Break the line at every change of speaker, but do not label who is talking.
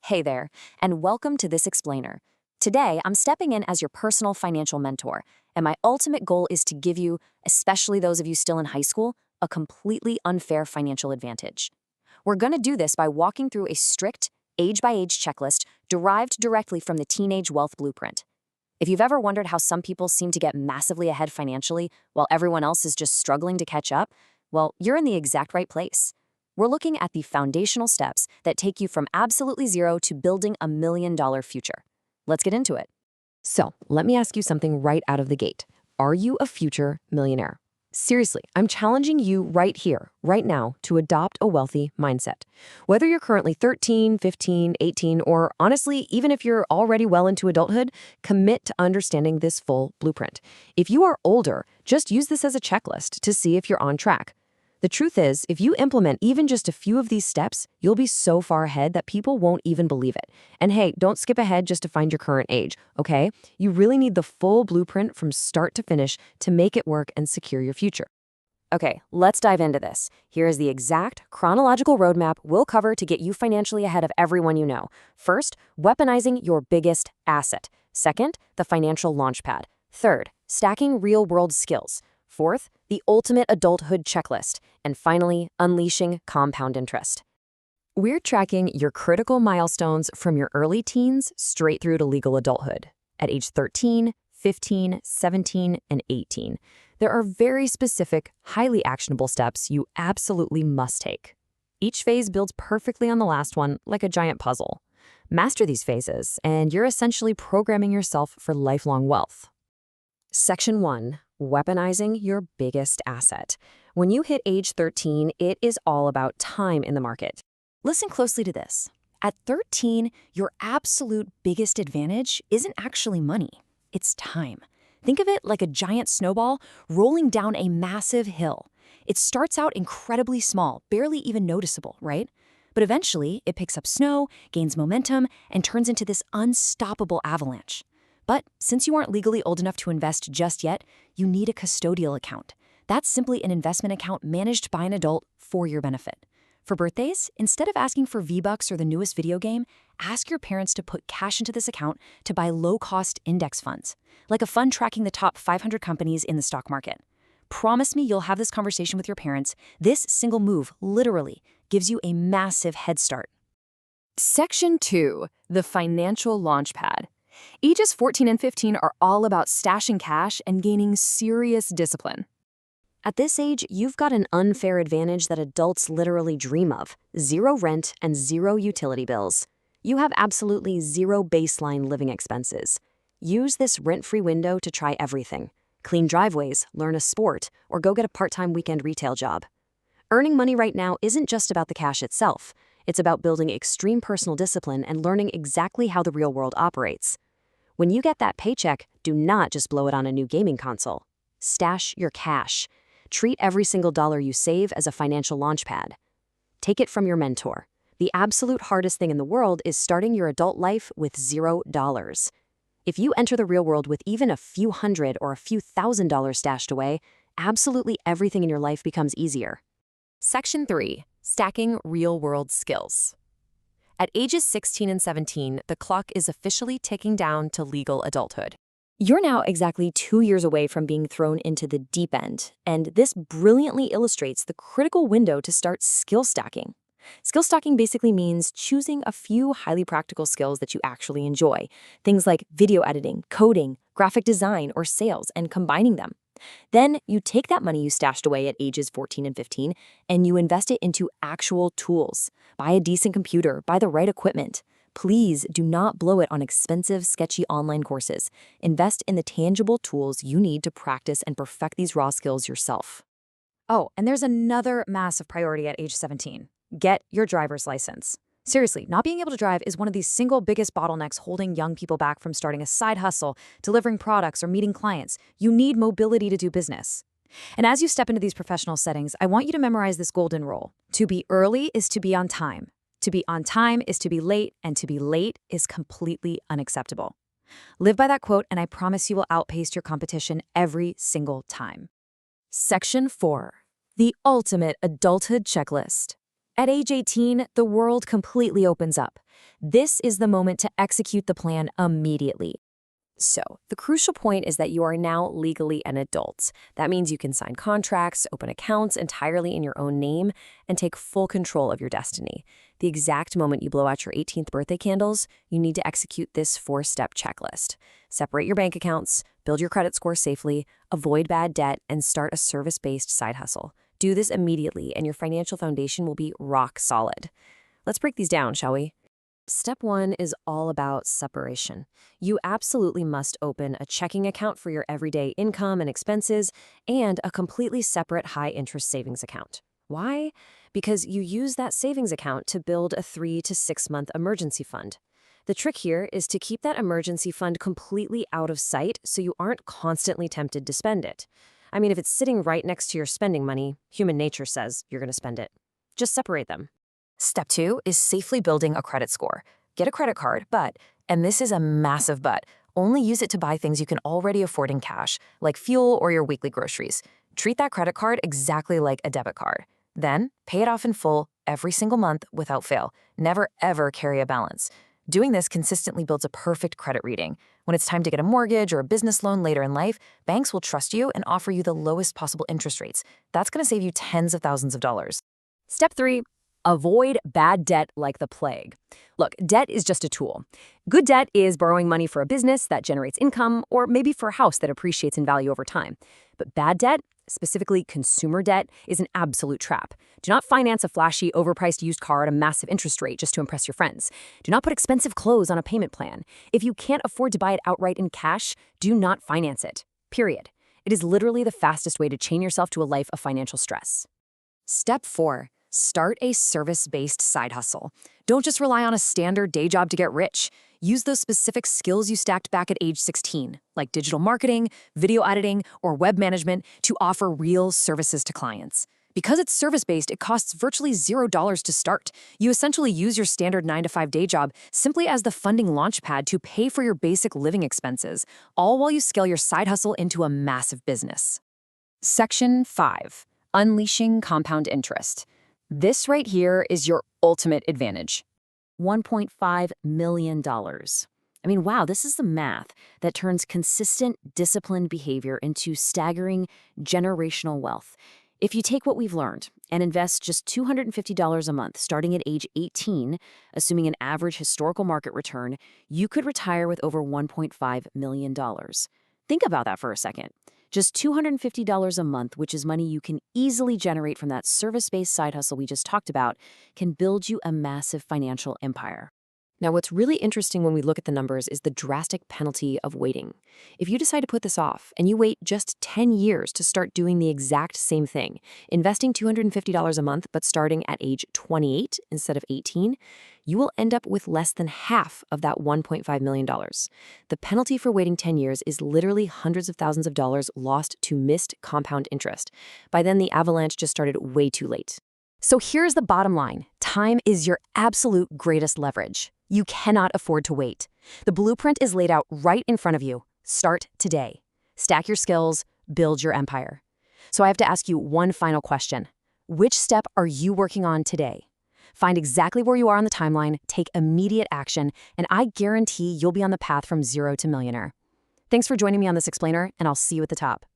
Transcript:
Hey there, and welcome to This Explainer. Today, I'm stepping in as your personal financial mentor, and my ultimate goal is to give you, especially those of you still in high school, a completely unfair financial advantage. We're going to do this by walking through a strict, age-by-age checklist derived directly from the Teenage Wealth Blueprint. If you've ever wondered how some people seem to get massively ahead financially while everyone else is just struggling to catch up, well, you're in the exact right place. We're looking at the foundational steps that take you from absolutely zero to building $1 million future. Let's get into it. So, let me ask you something right out of the gate. Are you a future millionaire? Seriously, I'm challenging you right here, right now, to adopt a wealthy mindset. Whether you're currently 13, 15, 18, or honestly, even if you're already well into adulthood, commit to understanding this full blueprint. If you are older, just use this as a checklist to see if you're on track. The truth is, if you implement even just a few of these steps, you'll be so far ahead that people won't even believe it. And hey, don't skip ahead just to find your current age, okay? You really need the full blueprint from start to finish to make it work and secure your future. Okay, let's dive into this. Here is the exact chronological roadmap we'll cover to get you financially ahead of everyone you know. First, weaponizing your biggest asset. Second, the financial launchpad. Third, stacking real-world skills. Fourth, the ultimate adulthood checklist. And finally, unleashing compound interest. We're tracking your critical milestones from your early teens straight through to legal adulthood. At age 13, 15, 17, and 18, there are very specific, highly actionable steps you absolutely must take. Each phase builds perfectly on the last one, like a giant puzzle. Master these phases, and you're essentially programming yourself for lifelong wealth. Section 1. Weaponizing your biggest asset. When you hit age 13, it is all about time in the market. Listen closely to this. At 13, your absolute biggest advantage isn't actually money. It's time. Think of it like a giant snowball rolling down a massive hill. It starts out incredibly small, barely even noticeable, right? But eventually, it picks up snow, gains momentum, and turns into this unstoppable avalanche. But since you aren't legally old enough to invest just yet, you need a custodial account. That's simply an investment account managed by an adult for your benefit. For birthdays, instead of asking for V-Bucks or the newest video game, ask your parents to put cash into this account to buy low-cost index funds, like a fund tracking the top 500 companies in the stock market. Promise me you'll have this conversation with your parents. This single move literally gives you a massive head start. Section 2. The Financial Launchpad. Ages 14 and 15 are all about stashing cash and gaining serious discipline. At this age, you've got an unfair advantage that adults literally dream of: zero rent and zero utility bills. You have absolutely zero baseline living expenses. Use this rent-free window to try everything: clean driveways, learn a sport, or go get a part-time weekend retail job. Earning money right now isn't just about the cash itself. It's about building extreme personal discipline and learning exactly how the real world operates. When you get that paycheck, do not just blow it on a new gaming console. Stash your cash. Treat every single dollar you save as a financial launchpad. Take it from your mentor. The absolute hardest thing in the world is starting your adult life with $0. If you enter the real world with even a few hundred or a few $1,000s stashed away, absolutely everything in your life becomes easier. Section 3. Stacking real-world skills. At ages 16 and 17, the clock is officially ticking down to legal adulthood. You're now exactly 2 years away from being thrown into the deep end, and this brilliantly illustrates the critical window to start skill stacking. Skill stacking basically means choosing a few highly practical skills that you actually enjoy, things like video editing, coding, graphic design, or sales, and combining them. Then you take that money you stashed away at ages 14 and 15 and you invest it into actual tools. Buy a decent computer, buy the right equipment. Please do not blow it on expensive, sketchy online courses. Invest in the tangible tools you need to practice and perfect these raw skills yourself. Oh, and there's another massive priority at age 17. Get your driver's license. Seriously, not being able to drive is one of the single biggest bottlenecks holding young people back from starting a side hustle, delivering products, or meeting clients. You need mobility to do business. And as you step into these professional settings, I want you to memorize this golden rule. To be early is to be on time. To be on time is to be late, and to be late is completely unacceptable. Live by that quote, and I promise you will outpace your competition every single time. Section 4. The ultimate adulthood checklist. At age 18, the world completely opens up. This is the moment to execute the plan immediately. So, the crucial point is that you are now legally an adult. That means you can sign contracts, open accounts entirely in your own name, and take full control of your destiny. The exact moment you blow out your 18th birthday candles, you need to execute this 4-step checklist. Separate your bank accounts, build your credit score safely, avoid bad debt, and start a service-based side hustle. Do this immediately, and your financial foundation will be rock solid. Let's break these down, shall we? Step 1 is all about separation. You absolutely must open a checking account for your everyday income and expenses and a completely separate high-interest savings account. Why? Because you use that savings account to build a 3 to 6 month emergency fund. The trick here is to keep that emergency fund completely out of sight so you aren't constantly tempted to spend it. I mean, if it's sitting right next to your spending money, human nature says you're going to spend it. Just separate them. Step 2 is safely building a credit score. Get a credit card, but, and this is a massive but, only use it to buy things you can already afford in cash, like fuel or your weekly groceries. Treat that credit card exactly like a debit card. Then, pay it off in full every single month without fail. Never, ever carry a balance. Doing this consistently builds a perfect credit reading. When it's time to get a mortgage or a business loan later in life, banks will trust you and offer you the lowest possible interest rates. That's going to save you tens of thousands of dollars. Step 3. Avoid bad debt like the plague. Look, debt is just a tool. Good debt is borrowing money for a business that generates income or maybe for a house that appreciates in value over time. But bad debt, specifically consumer debt, is an absolute trap. Do not finance a flashy, overpriced used car at a massive interest rate just to impress your friends. Do not put expensive clothes on a payment plan. If you can't afford to buy it outright in cash, do not finance it. Period. It is literally the fastest way to chain yourself to a life of financial stress. Step 4. Start a service-based side hustle. Don't just rely on a standard day job to get rich. Use those specific skills you stacked back at age 16, like digital marketing, video editing, or web management, to offer real services to clients. Because it's service-based, it costs virtually $0 to start. You essentially use your standard 9-to-5 day job simply as the funding launchpad to pay for your basic living expenses, all while you scale your side hustle into a massive business. Section 5. Unleashing compound interest. This right here is your ultimate advantage. $1.5 million. I mean, wow, this is the math that turns consistent, disciplined behavior into staggering generational wealth. If you take what we've learned and invest just $250 a month starting at age 18, assuming an average historical market return, you could retire with over $1.5 million. Think about that for a second. Just $250 a month, which is money you can easily generate from that service-based side hustle we just talked about, can build you a massive financial empire. Now, what's really interesting when we look at the numbers is the drastic penalty of waiting. If you decide to put this off and you wait just 10 years to start doing the exact same thing, investing $250 a month but starting at age 28 instead of 18, you will end up with less than half of that $1.5 million. The penalty for waiting 10 years is literally hundreds of thousands of dollars lost to missed compound interest. By then, the avalanche just started way too late. So here's the bottom line. Time is your absolute greatest leverage. You cannot afford to wait. The blueprint is laid out right in front of you. Start today. Stack your skills, build your empire. So I have to ask you one final question. Which step are you working on today? Find exactly where you are on the timeline, take immediate action, and I guarantee you'll be on the path from zero to millionaire. Thanks for joining me on this explainer, and I'll see you at the top.